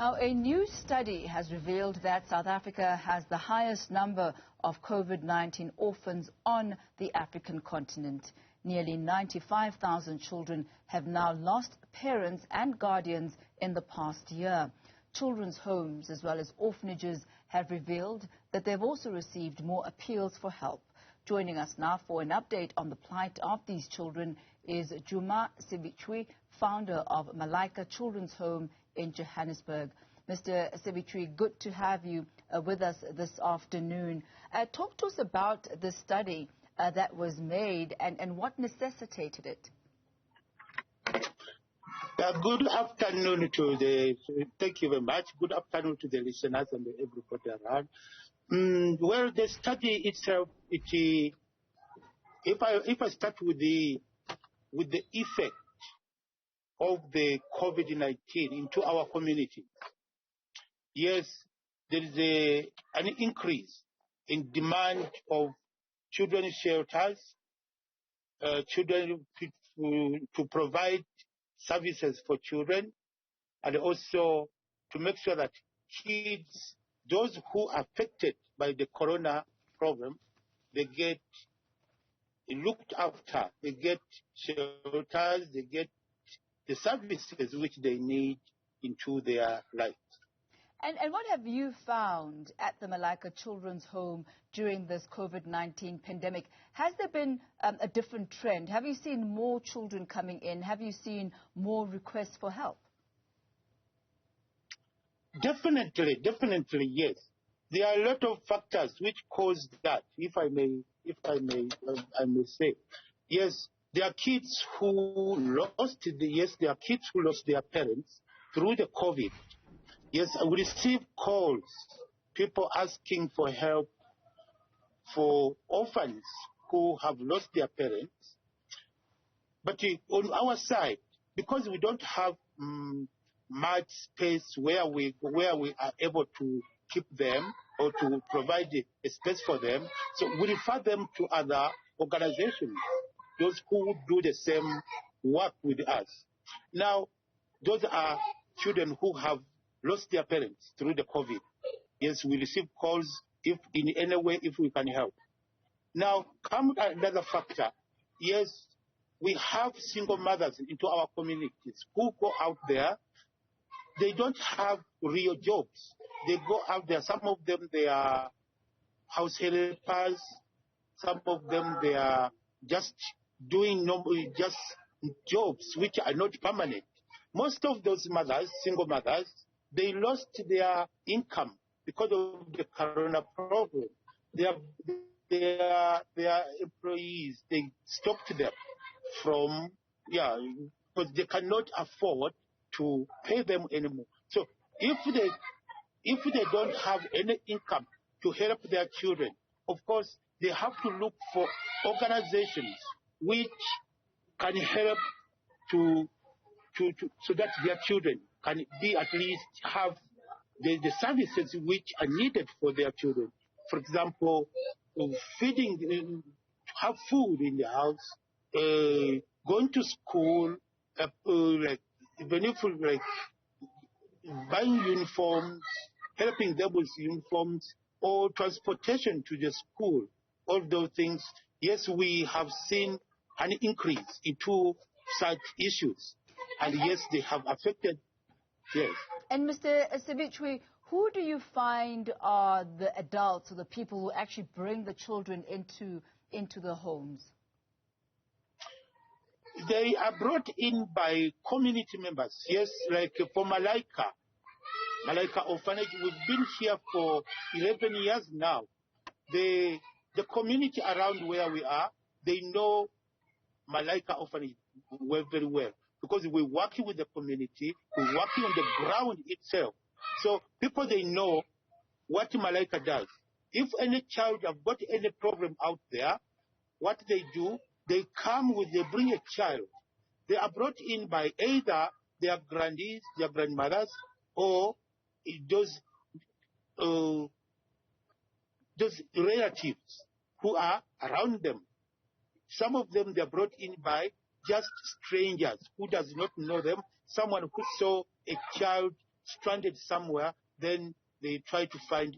Now, a new study has revealed that South Africa has the highest number of COVID-19 orphans on the African continent. Nearly 95,000 children have now lost parents and guardians in the past year. Children's homes as well as orphanages have revealed that they've also received more appeals for help. Joining us now for an update on the plight of these children is Juma Sebichwu, founder of Malaika Children's Home in Johannesburg. Mr. Sebichwu, good to have you with us this afternoon. Talk to us about the study that was made and what necessitated it. Good afternoon thank you very much. Good afternoon to the listeners and everybody around. Well, the study itself, if I start with the effect of the COVID-19 into our community, yes, there is an increase in demand of children's shelters, to provide services for children, and also to make sure that kids, those who are affected by the corona problem, they get looked after, they get shelters, they get the services which they need into their lives. And what have you found at the Malaika Children's Home during this COVID-19 pandemic? Has there been a different trend? Have you seen more children coming in? Have you seen more requests for help? Definitely, yes. There are a lot of factors which cause that, if I may say. Yes, there are kids who lost their parents through the COVID. Yes, we receive calls, people asking for help for orphans who have lost their parents. But on our side, because we don't have much space where we are able to keep them or to provide a space for them, so we refer them to other organizations, those who do the same work with us. Now, those are children who have lost their parents through the COVID. Yes, we receive calls if in any way if we can help. Now, come another factor. Yes, we have single mothers into our communities who go out there. They don't have real jobs. They go out there. Some of them, they are house helpers. Some of them, they are just doing just jobs which are not permanent. Most of those mothers, single mothers, they lost their income because of the corona problem. Their employees, they stopped them from, because they cannot afford to pay them anymore. So if they don't have any income to help their children, of course, they have to look for organizations which can help so that their children can be at least have the services which are needed for their children. For example, feeding, have food in the house, going to school, even if buying uniforms, helping them with uniforms, or transportation to the school, all those things. Yes, we have seen an increase into such issues. And yes, they have affected, yes. And Mr. Sebichwu, who do you find are the adults or the people who actually bring the children into the homes? They are brought in by community members. Yes, like for Malaika Orphanage, we've been here for 11 years now. The community around where we are, they know Malaika Orphanage very well, because we're working with the community, we're working on the ground itself. So people, they know what Malaika does. If any child have got any problem out there, what they do, they bring a child. They are brought in by either their grandees, their grandmothers, or those relatives who are around them. Some of them, they're brought in by just strangers who does not know them, someone who saw a child stranded somewhere, then they try to find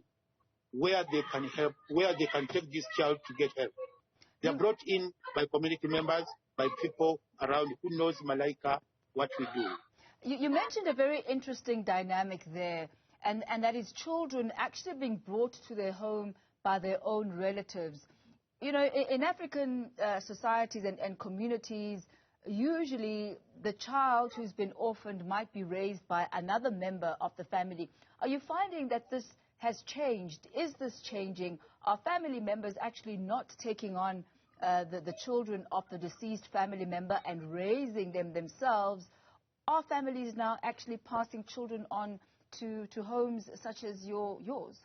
where they can help, where they can take this child to get help. They are brought in by community members, by people around who knows Malaika, what we do. You mentioned a very interesting dynamic there, and that is children actually being brought to their home by their own relatives. You know, in African societies and communities, usually the child who's been orphaned might be raised by another member of the family. Are you finding that this has changed? Is this changing? Are family members actually not taking on the children of the deceased family member and raising them themselves? Are families now actually passing children on to homes such as yours?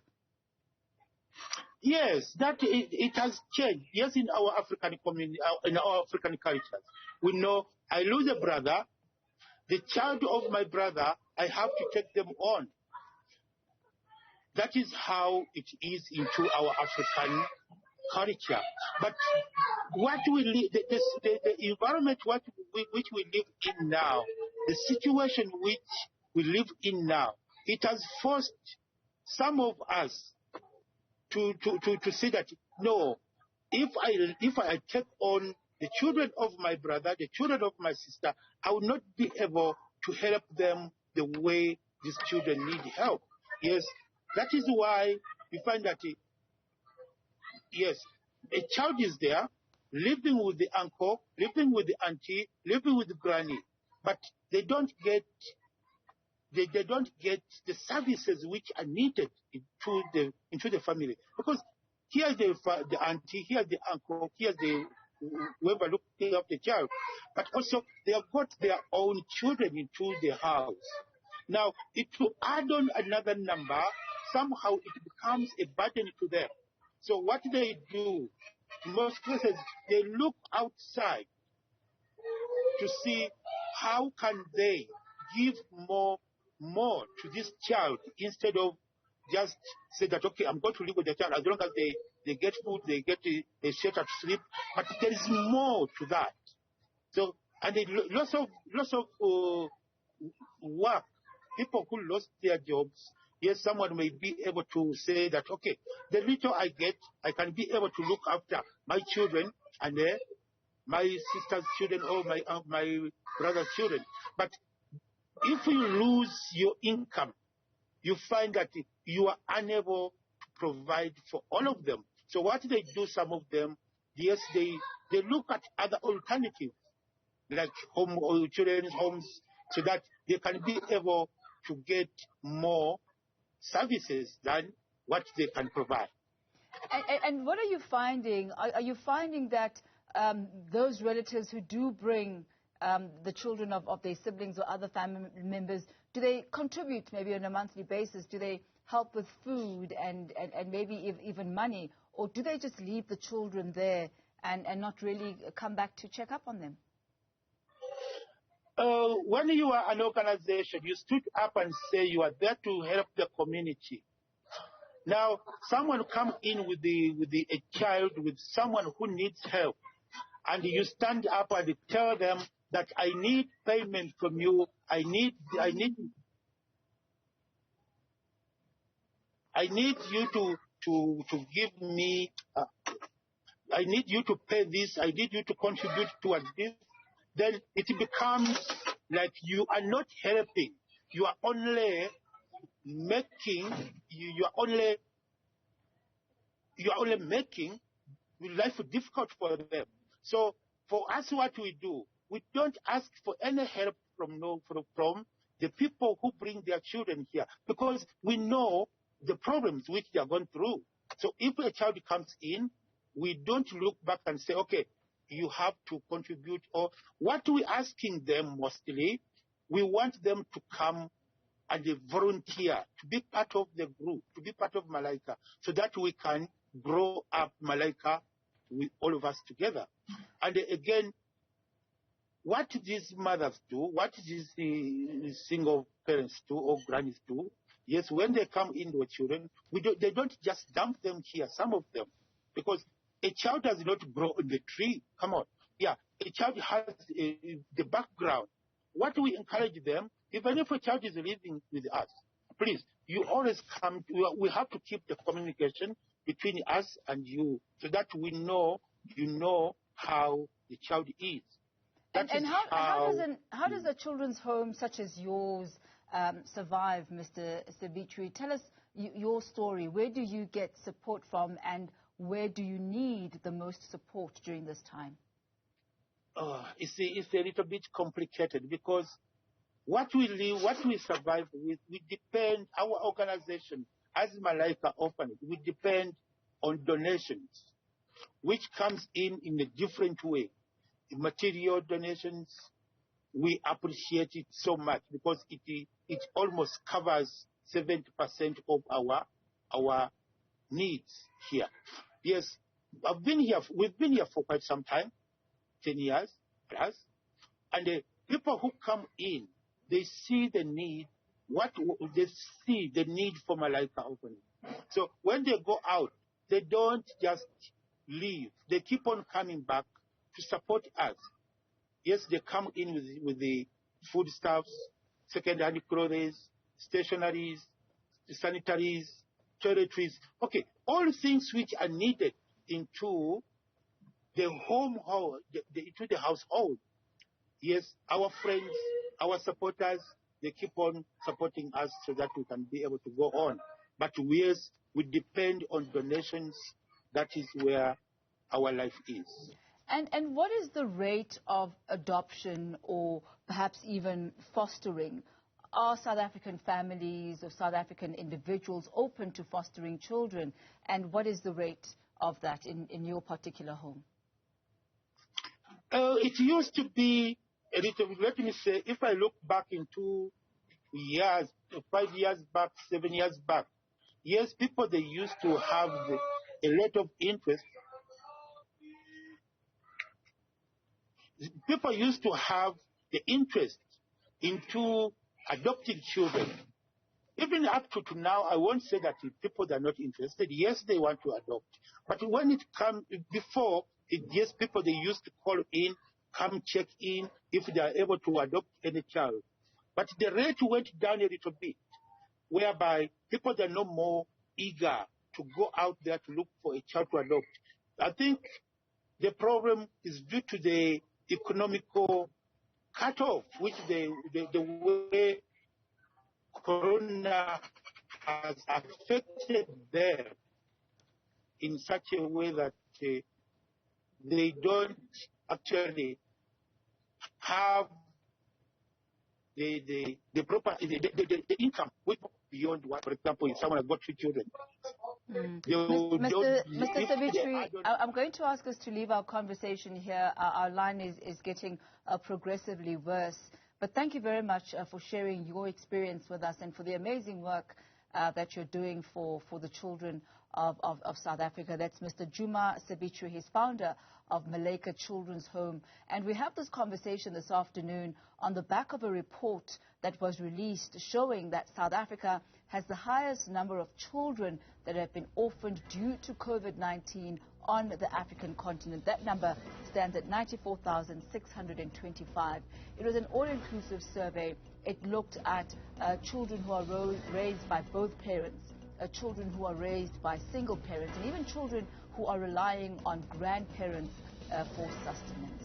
Yes, it has changed. Yes, in our African community, in our African cultures, we know I lose a brother, the child of my brother, I have to take them on. That is how it is into our African culture. But what we live, the environment which we live in now, the situation which we live in now, it has forced some of us to say that no, if I take on the children of my brother, the children of my sister, I will not be able to help them the way these children need help. Yes, that is why we find that yes, a child is there, living with the uncle, living with the auntie, living with the granny, but they don't get the services which are needed into the family. Because here's the auntie, here's the uncle, here's the whoever looking after the child, but also they have got their own children into the house. Now, if you add on another number, somehow it becomes a burden to them. So what they do, in most cases, they look outside to see how can they give more to this child instead of just say that, okay, I'm going to live with the child as long as they get food, they get a shelter to sleep. But there is more to that. So, and lots of work. People who lost their jobs, yes, someone may be able to say that, okay, the little I get, I can be able to look after my children and my sister's children or my brother's children. But if you lose your income, you find that you are unable to provide for all of them. So what they do, some of them, yes, they look at other alternatives, like home or children's homes, so that they can be able to get more services than what they can provide. And what are you finding? Are you finding that those relatives who do bring the children of their siblings or other family members, do they contribute maybe on a monthly basis? Do they help with food and maybe even money? Or do they just leave the children there and not really come back to check up on them? When you are an organization, you stood up and say you are there to help the community. Now, someone come in with a child, with someone who needs help, and you stand up and tell them that I need payment from you. I need you to give me. I need you to pay this. I need you to contribute towards this. Then it becomes like you are not helping. You are only making. You are only making life difficult for them. So for us, what we do, we don't ask for any help from the people who bring their children here, because we know the problems which they are going through. So if a child comes in, we don't look back and say, okay, you have to contribute. Or what we're asking them mostly, we want them to come and volunteer, to be part of the group, to be part of Malaika, so that we can grow up Malaika with all of us together. And again, what these mothers do, what these single parents do or grannies do, yes, when they come in with children, they don't just dump them here, some of them, because a child does not grow on the tree. Come on. Yeah, a child has the background. What we encourage them, Even if a child is living with us, please, you always come. We have to keep the communication between us and you, so that we know, you know how the child is. And how does a children's home such as yours survive, Mr. Sebichwu? Tell us your story. Where do you get support from, and where do you need the most support during this time? It's a little bit complicated, because what we survive with, we depend, our organization as Malaika Orphanage, we depend on donations, which comes in a different way. Material donations, we appreciate it so much, because it almost covers 70% of our needs here. Yes, we've been here for quite some time, 10 years plus, and the people who come in, they see the need, they see the need for Malaika Orphanage. So when they go out, they don't just leave. They keep on coming back to support us. Yes, they come in with the foodstuffs, second-hand clothes, stationaries, sanitaries, toiletries. Okay, all things which are needed into the into the household. Yes, our friends, our supporters, they keep on supporting us so that we can be able to go on. But we depend on donations. That is where our life is. And what is the rate of adoption or perhaps even fostering? Are South African families or South African individuals open to fostering children? And what is the rate of that in your particular home? It used to be a little, let me say, if I look back in 2 years, 5 years back, 7 years back, yes, people, they used to have a lot of interest. People used to have the interest into adopting children. Even up to now, I won't say that people are not interested. Yes, they want to adopt. But when it comes, yes, people, they used to call in, come check in if they are able to adopt any child. But the rate went down a little bit, whereby people are no more eager to go out there to look for a child to adopt. I think the problem is due to the economical cutoff, which the way Corona has affected them in such a way that they don't actually have the proper the income beyond what, for example, if someone has got 2 children. Mr. Sebichwu, I'm going to ask us to leave our conversation here. Our line is getting progressively worse. But thank you very much for sharing your experience with us and for the amazing work that you're doing for the children of South Africa. That's Mr. Juma Sebichwu. He's founder of Malaika Children's Home. And we have this conversation this afternoon on the back of a report that was released showing that South Africa has the highest number of children that have been orphaned due to COVID-19 on the African continent. That number stands at 94,625. It was an all-inclusive survey. It looked at children who are raised by both parents, children who are raised by single parents, and even children who are relying on grandparents for sustenance.